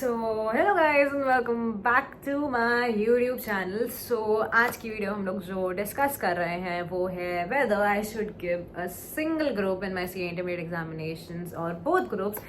So hello guys and welcome back to my YouTube channel. So आज की video हम लोग जो डिस्कस कर रहे हैं वो है whether I should give a single group in my CA intermediate examinations और both groups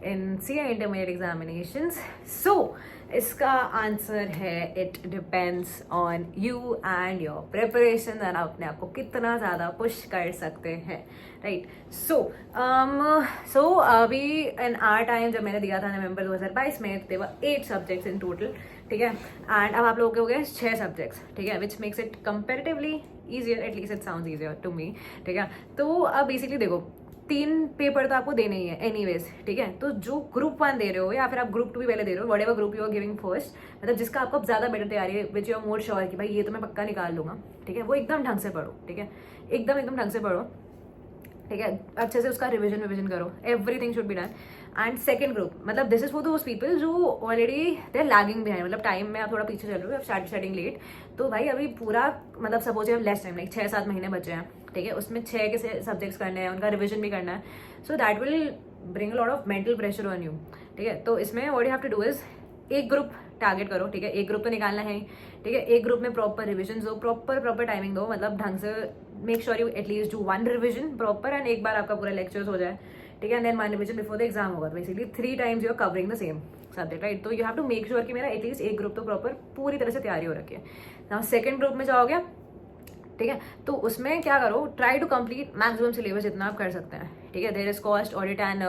in CA intermediate examinations. So इसका आंसर है it depends on you and your preparation and आप अपने आप को कितना ज़्यादा पुश कर सकते हैं, राइट। सो अभी इन आर टाइम जब मैंने दिया था नवंबर 2022 में, देवर 8 सब्जेक्ट्स इन टोटल, ठीक है। एंड अब आप लोगों के हो गए 6 सब्जेक्ट्स, ठीक है, which makes it comparatively easier, at least it sounds easier to me, ठीक है। तो अब बेसिकली देखो 3 पेपर तो आपको देने ही है एनीवेज, ठीक है। तो जो ग्रुप 1 दे रहे हो या फिर आप ग्रुप 2 भी पहले दे रहे हो, whatever group you are giving first, मतलब जिसका आपको ज़्यादा बेटर तैयारी है, which you are more sure कि भाई ये तो मैं पक्का निकाल लूंगा, ठीक है, वो एकदम ढंग से पढ़ो, ठीक है, एकदम ढंग से पढ़ो, ठीक है। अच्छे से उसका रिविजन करो, everything should be done. And second group, मतलब this is for those people जो already they are lagging behind, मतलब टाइम में आप थोड़ा पीछे चल रहे हो, आप स्टार्टिंग लेट, तो भाई अभी पूरा मतलब सपोज आप लेस टाइम, लाइक 6-7 महीने बचे हैं, ठीक है, उसमें 6 के सब्जेक्ट्स करने हैं, उनका रिविजन भी करना है। So that will bring a lot of mental pressure on you, ठीक है। तो इसमें what you have to do is एक ग्रुप टारगेट करो, ठीक है, एक ग्रुप तो निकालना है, ठीक है। एक ग्रुप में प्रॉपर रिविजन दो, प्रॉपर टाइमिंग दो, मतलब ढंग से make sure you at least do 1 revision proper and एक बार आपका पूरा लेक्चर्स हो जाए, ठीक है। And then 1 revision before the exam होगा, तो basically 3 times you are covering the same subject, right. तो you have to make sure कि मेरा एटलीस्ट एक ग्रुप तो प्रॉपर पूरी तरह से तैयारी हो रखी है। नाउ सेकंड ग्रुप में जाओगे, ठीक है, तो उसमें क्या करो, try to complete maximum syllabus जितना आप कर सकते हैं, ठीक है। There is cost, audit and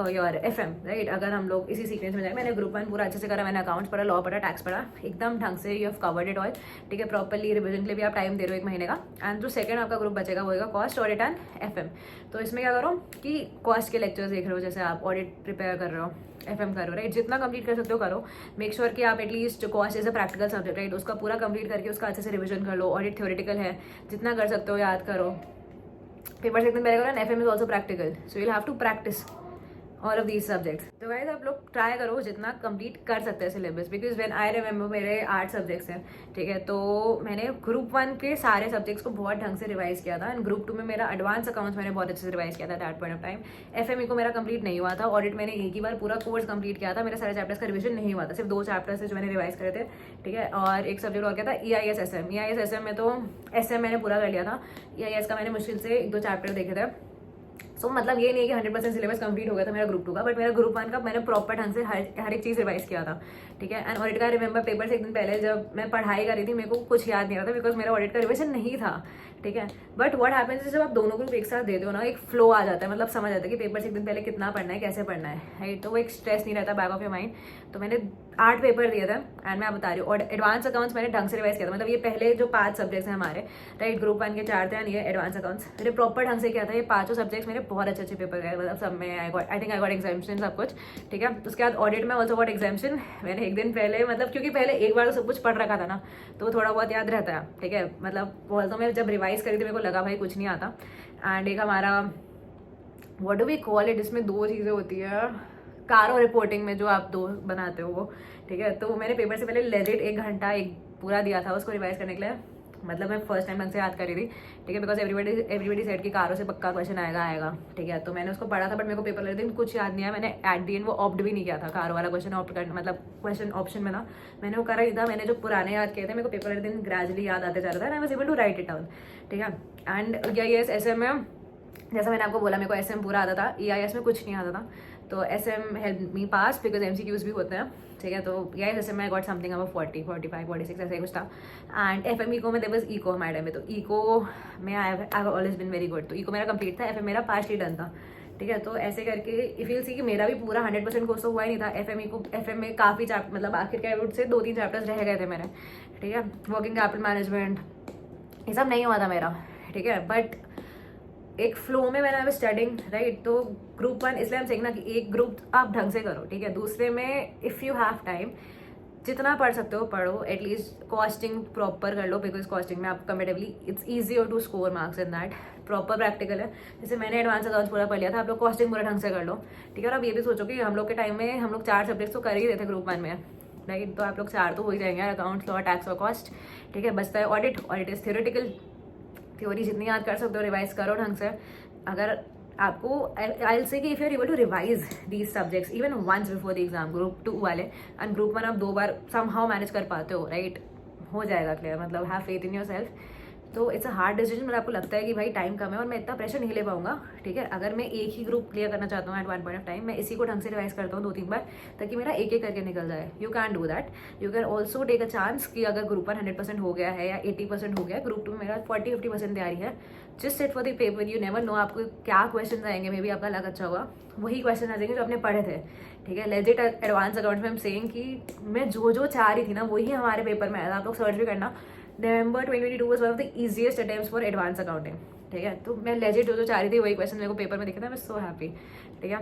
your FM, right. अगर हम लोग इसी सीक्वेंस में जाए, मैंने ग्रुप 1 पूरा अच्छे से करा, मैंने अकाउंट्स पढ़ा, लॉ पढ़ा, टैक्स पढ़ा, एकदम ढंग से you have covered it all, ठीक है। प्रॉपरली रिविजन के लिए भी आप टाइम दे रहे हो 1 महीने का। एंड जो सेकंड आपका ग्रुप बचेगा वो होगा कॉस्ट, ऑडिट एंड एफएम। तो इसमें क्या करो कि कॉस्ट के लेक्चर्स देख रहे हो, जैसे आप ऑडिट प्रिपेयर कर रहे हो, एफएम करो, राइट, जितना कंप्लीट कर सकते हो करो। मेक श्योर कि आप at least cost is a practical subject, right, उसका पूरा कंप्लीट करके उसका अच्छे से रिविजन कर लो। ऑडिट थ्योरेटिकल है, जितना कर सकते हो याद करो, पेपर से एकदम पहले करो। And FM is also practical, so you have to practise all of these subjects. तो गाइस आप लोग ट्राई करो जितना कंप्लीट कर सकते हैं syllabus, because when I remember मेरे 8 सब्जेक्ट्स हैं, ठीक है, तो मैंने ग्रुप 1 के सारे सब्जेक्ट्स को बहुत ढंग से रिवाइज किया था। एंड ग्रुप 2 में मेरा एडवांस अकाउंट्स मैंने बहुत अच्छे से रिवाइज किया था that point of time. FME को मेरा कंप्लीट नहीं हुआ था, ऑडिट मैंने एक ही बार पूरा कोर्स कंप्लीट किया था, मेरे सारे चैप्टर्स का रिविजन नहीं हुआ था, सिर्फ 2 चैप्टर्स जो मैंने रिवाइज करे थे, ठीक है। और एक सब्जेक्ट और क्या था, EIS SM में तो SM मैंने पूरा कर लिया था, EIS का मैंने मुश्किल से 1-2 चैप्टर देखे थे। सो मतलब ये नहीं है कि 100% सिलेबस कंप्लीट हो गया था मेरा ग्रुप 2 का, बट मेरा ग्रुप 1 का मैंने प्रॉपर ढंग से हर एक चीज़ रिवाइज किया था, ठीक है। एंड ऑडिट का रिमेंबर पेपर से एक दिन पहले जब मैं पढ़ाई कर रही थी, मेरे को कुछ याद नहीं रहा था, बिकॉज मेरा ऑडिट का रिविजन नहीं था, ठीक है। बट व्हाट हैपेंस जब आप दोनों ग्रुप एक साथ दे दो ना, एक फ्लो आ जाता है, मतलब समझ आता है कि पेपर से एक दिन पहले कितना पढ़ना है, कैसे पढ़ना है, राइट। तो वो एक स्ट्रेस नहीं रहता बैक ऑफ योर माइंड। तो मैंने 8 पेपर दिए थे एंड मैं बता रही हूँ, और एडवांस अकाउंट्स मैंने ढंग से रिवाइज किया था, मतलब ये पहले जो 5 सब्जेक्ट्स हैं हमारे, राइट, ग्रुप 1 के 4 थे एंड ये एडवांस अकाउंट्स मैंने प्रॉपर ढंग से किया था। ये 5 सब्जेक्ट्स मेरे बहुत अच्छे पेपर गए, मतलब सब में आई थिंक आई गॉट एग्जामिशन सब कुछ, ठीक है। उसके बाद ऑडिट में ऑल्सो गॉट एग्जामिशन। मैंने एक दिन पहले, मतलब क्योंकि पहले एक बार तो सब कुछ पढ़ रखा था ना, तो थोड़ा बहुत याद रहता है, ठीक है। मतलब ऑल्सो मैं जब रिवाइज करी थी मेरे को लगा भाई कुछ नहीं आता। एंड एक हमारा what do we call it, इसमें 2 चीज़ें होती है, कारो रिपोर्टिंग में जो आप 2 बनाते हो वो, ठीक है। तो मैंने पेपर से पहले लेजिट 1 घंटा एक पूरा दिया था उसको रिवाइज करने के लिए, मतलब मैं फर्स्ट टाइम ढंग से याद करी थी, ठीक है, बिकॉज एवरीबडी सेड कि कारो से पक्का क्वेश्चन आएगा, ठीक है। तो मैंने उसको पढ़ा था, बट मेरे को पेपर लगे दिन कुछ याद नहीं आया। मैंने एट दी एंड वो ऑप्ट भी नहीं किया था, कारो वाला क्वेश्चन ऑप्ट करना, मतलब क्वेश्चन ऑप्शन में ना मैंने वो करा ही था। मैंने जो पुराने याद किए थे, मेरे को पेपर लगे दिन ग्रेजुअली याद आते जा रहा था, I was able to write it down, ठीक है। एंड EIS SM में जैसा मैंने आपको बोला, मेरे को SM पूरा आता था, EIS में कुछ नहीं आता था, तो SM help me pass because MCQs भी होते हैं, ठीक है। तो EIS SM में आई गॉट समथिंग अब 40, 45, 46 ऐसा ही कुछ था। एंड FME को में देयर वाज इको हमारे टाइम में, तो इको में I have always been very good, तो इको मेरा कंप्लीट था, FM मेरा पार्शली डन था, ठीक है। तो ऐसे करके इफ यू सी कि मेरा भी पूरा 100% कोर्स तो हुआ ही नहीं था। FM में काफ़ी चैप्टर, मतलब आखिर के आउट से 2-3 चैप्टर्स रह गए थे मेरे, ठीक है। वर्किंग कैपिटल मैनेजमेंट ये सब नहीं हुआ था मेरा, ठीक है। बट एक फ्लो में मैंने आई स्टडिंग, राइट। तो ग्रुप 1 इसलिए हम सेइंग ना कि एक ग्रुप आप ढंग से करो, ठीक है। दूसरे में इफ़ यू हैव टाइम, जितना पढ़ सकते हो पढ़ो, एटलीस्ट कॉस्टिंग प्रॉपर कर लो, बिकॉज कॉस्टिंग में आप comparatively it's easier to score marks in that. Proper practical है, जैसे मैंने एडवांस अकाउंट्स पूरा पढ़ लिया था, आप लोग कॉस्टिंग पूरा ढंग से कर लो, ठीक है। और आप ये भी सोचो कि हम लोग के टाइम में हम लोग 4 सब्जेक्ट्स तो कर ही रहे थे ग्रुप 1 में, राइट। तो आप लोग 4 तो हो ही जाएंगे यार, अकाउंट्स, लॉ, टैक्स और कॉस्ट, ठीक है। बचता है ऑडिट इज थ्योरेटिकल, थ्योरी जितनी याद कर सकते हो रिवाइज करो ढंग से। अगर आपको आई विल से कि if you are able to revise these subjects even once before the exam, group 2 वाले एंड ग्रुप 1 आप 2 बार समहाउ मैनेज कर पाते हो, राइट, हो जाएगा क्लियर, मतलब have faith in your self. तो इट्स अ हार्ड डिसीजन, मतलब आपको लगता है कि भाई टाइम कम है और मैं इतना प्रेशर नहीं ले पाऊंगा, ठीक है। अगर मैं एक ही ग्रुप क्लियर करना चाहता हूँ at one point of time, मैं इसी को ढंग से रिवाइज करता हूँ 2-3 बार, ताकि मेरा एक एक करके निकल जाए। You can do that. You can also take a chance कि अगर ग्रुप 1 100% हो गया है या 80% हो गया है, ग्रुप 2 में मेरा 40-50% तैयारी है, just set for the paper. You never know आपको क्या क्वेश्चन आएंगे, मे बी आपका लग अच्छा होगा, वही क्वेश्चन आ जाएंगे जो आपने पढ़े थे, ठीक है। लेजिट एडवांस अकाउंट में हम सेइंग कि मैं जो चाह रही थी ना वही हमारे पेपर में आया था। आप लोग सर्च भी करना, नवंबर 2022 was one of the easiest attempts for advance accounting, ठीक है। तो मैं लेजिट जो चाह रही थी वही क्वेश्चन मेरे को पेपर में दिखे था, मैं सो हैप्पी, ठीक है।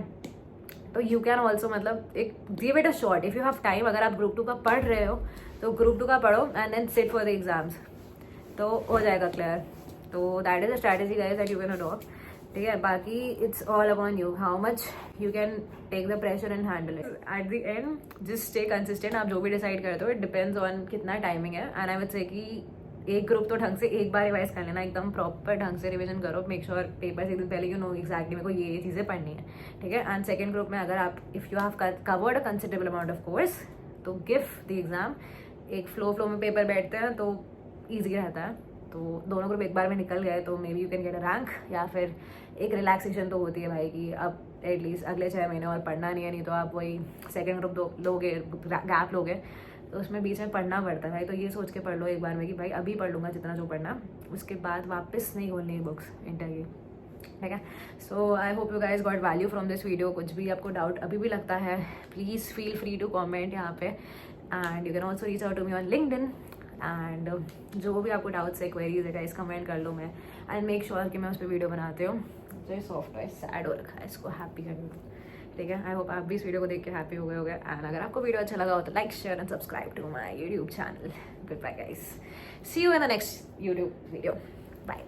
तो यू कैन ऑल्सो मतलब एक give it a shot if you have time. अगर आप ग्रुप 2 का पढ़ रहे हो तो ग्रुप 2 का पढ़ो and then sit for the exams, तो हो जाएगा क्लियर। तो that is a strategy guys that you can adopt, ठीक है। बाकी it's all upon you how much you can take the pressure and handle it at the end. Just stay consistent. आप जो भी डिसाइड करते हो it depends on कितना timing है। एंड आई वुड से कि एक ग्रुप तो ढंग से एक बार रिवाइज कर लेना, एकदम प्रॉपर ढंग से रिवीजन करो। मेक श्योर पेपर से एक दिन पहले यू नो एक्जैक्टली मेरे को ये चीज़ें पढ़नी है, ठीक है। एंड सेकंड ग्रुप में अगर आप if you have covered a considerable amount of course तो गिव द एग्जाम। एक फ्लो में पेपर बैठते हैं तो ईजी रहता है। तो दोनों ग्रुप एक बार में निकल गए तो may be you can get a rank, या फिर एक रिलैक्सेशन तो होती है भाई कि अब एटलीस्ट अगले 6 महीने और पढ़ना नहीं है, नहीं तो आप वही सेकेंड ग्रुप लोगे, गैप लोगे, तो उसमें बीच में पढ़ना पड़ता है भाई। तो ये सोच के पढ़ लो एक बार में कि भाई अभी पढ़ लूँगा जितना जो पढ़ना, उसके बाद वापस नहीं खोलनी बुक्स इंटरव्यू, ठीक है। So I hope you guys got value from this video. कुछ भी आपको डाउट अभी भी लगता है please feel free to comment यहाँ पे, and you can also reach out to me on LinkedIn. And जो भी आपको डाउट्स है, क्वेरीज है गाइस, कमेंट कर लो। मैं आई मेक श्योर कि मैं उस पर वीडियो बनाती हूँ। जो सॉफ्ट है सैड हो रखा है, इसको हैप्पी कर दो, ठीक है। आई होप आप भी इस वीडियो को देख के हैप्पी हो गए होगे। एंड अगर आपको वीडियो अच्छा लगा हो तो like share and subscribe to my YouTube channel. Goodbye guys, see you in the next YouTube video, bye.